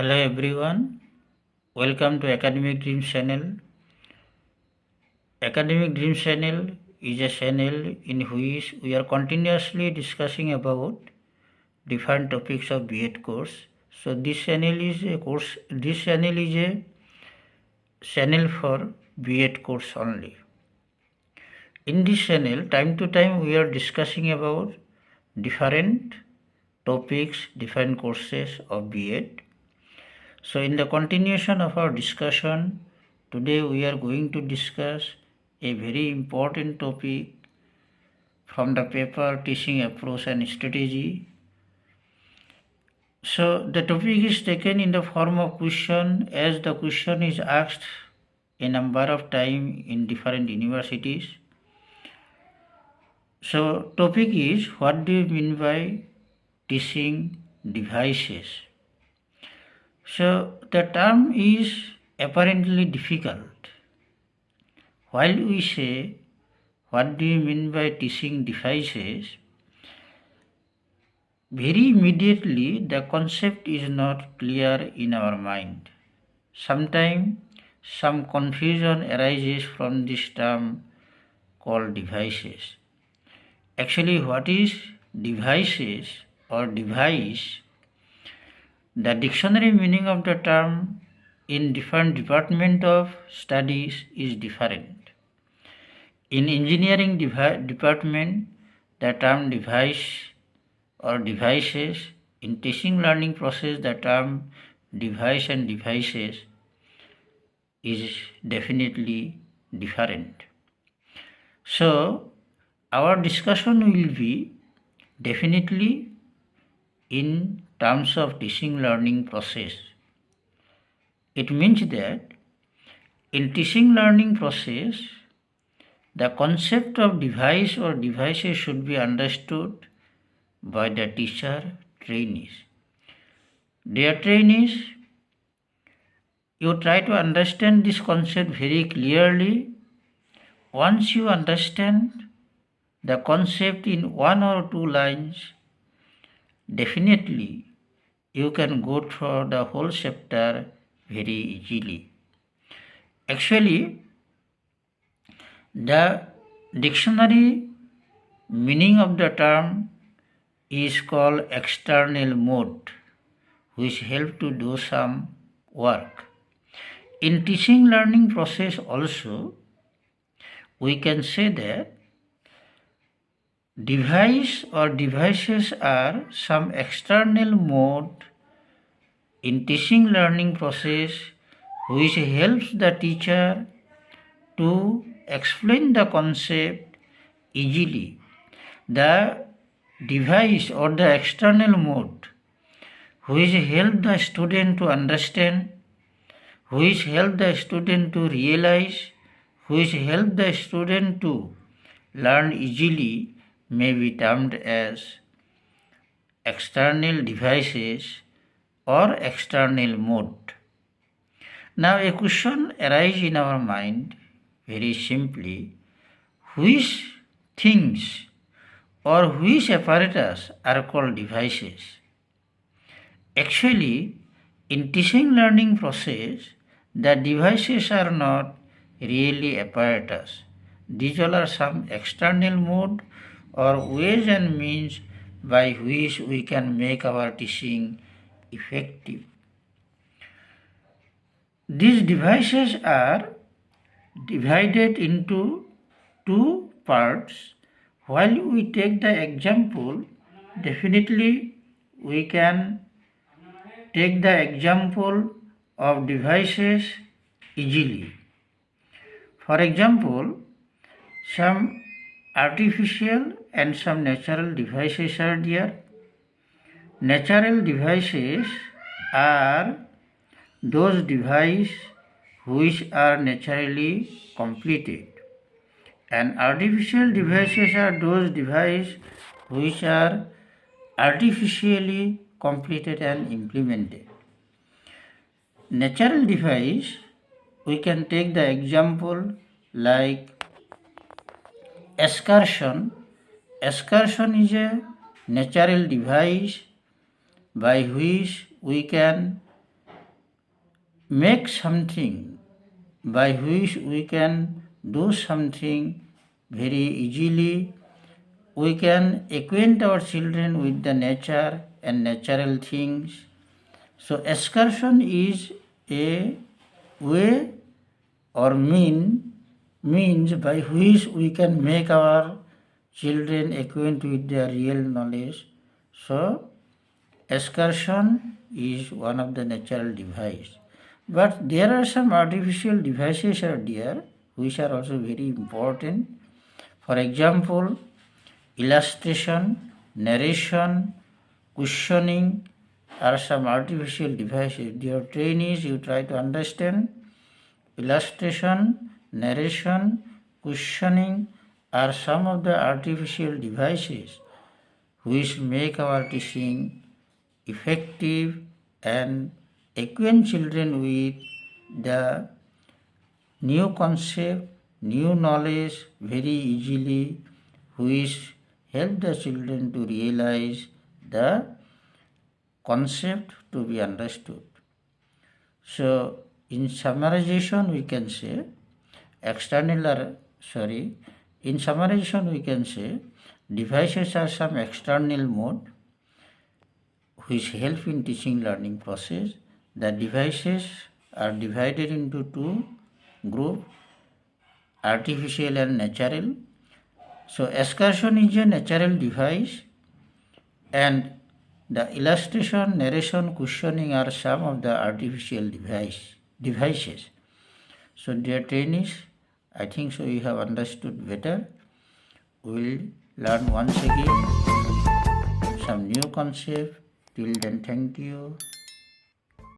Hello everyone, welcome to Academic Dreams channel. Academic Dreams channel is a channel in which we are continuously discussing about different topics of B.Ed course. So this channel is a channel for B.Ed course only. In this channel, time to time we are discussing about different topics, different courses of B.Ed. So in the continuation of our discussion, today we are going to discuss a very important topic from the paper Teaching Approach and Strategy. So the topic is taken in the form of question, as the question is asked a number of times in different universities. So topic is, what do you mean by teaching devices? So the term is apparently difficult. While we say, what do you mean by teaching devices? Very immediately the concept is not clear in our mind. Sometimes some confusion arises from this term called devices. Actually, what is devices or device? The dictionary meaning of the term in different department of studies is different. In engineering department, the term device or devices. In teaching learning process, the term device and devices is definitely different. So our discussion will be definitely in terms of teaching learning process. It means that in teaching learning process, the concept of device or devices should be understood by the teacher trainees. Dear trainees, you try to understand this concept very clearly. Once you understand the concept in one or two lines, definitely you can go through the whole chapter very easily. Actually, the dictionary meaning of the term is called external mode, which help to do some work. In teaching learning process also, we can say that device or devices are some external mode in teaching learning process which helps the teacher to explain the concept easily. The device or the external mode which help the student to understand, which help the student to realize, which help the student to learn easily may be termed as external devices or external mode. Now a question arises in our mind very simply, which things or which apparatus are called devices? Actually, in teaching learning process, the devices are not really apparatus. These all are some external mode or ways and means by which we can make our teaching effective. These devices are divided into two parts. While we take the example, definitely we can take the example of devices easily. For example, some artificial and some natural devices are there. Natural devices are those devices which are naturally completed, and artificial devices are those devices which are artificially completed and implemented. Natural device, we can take the example like excursion. Excursion is a natural device by which we can make something by which we can do something very easily. We can acquaint our children with the nature and natural things. So excursion is a way or means by which we can make our children acquaint with their real knowledge. So excursion is one of the natural device. But there are some artificial devices are there which are also very important. For example, illustration, narration, questioning are some artificial devices. Your trainees, you try to understand. Illustration, narration, questioning are some of the artificial devices which make our teaching effective and acquaint children with the new concept, new knowledge very easily, which help the children to realize the concept to be understood. So in summarization we can say devices are some external mode which help in teaching learning process. The devices are divided into two groups, artificial and natural. So excursion is a natural device and the illustration, narration, questioning are some of the artificial devices. So dear trainees, I think so you have understood better. We will learn once again some new concept. Till then, thank you.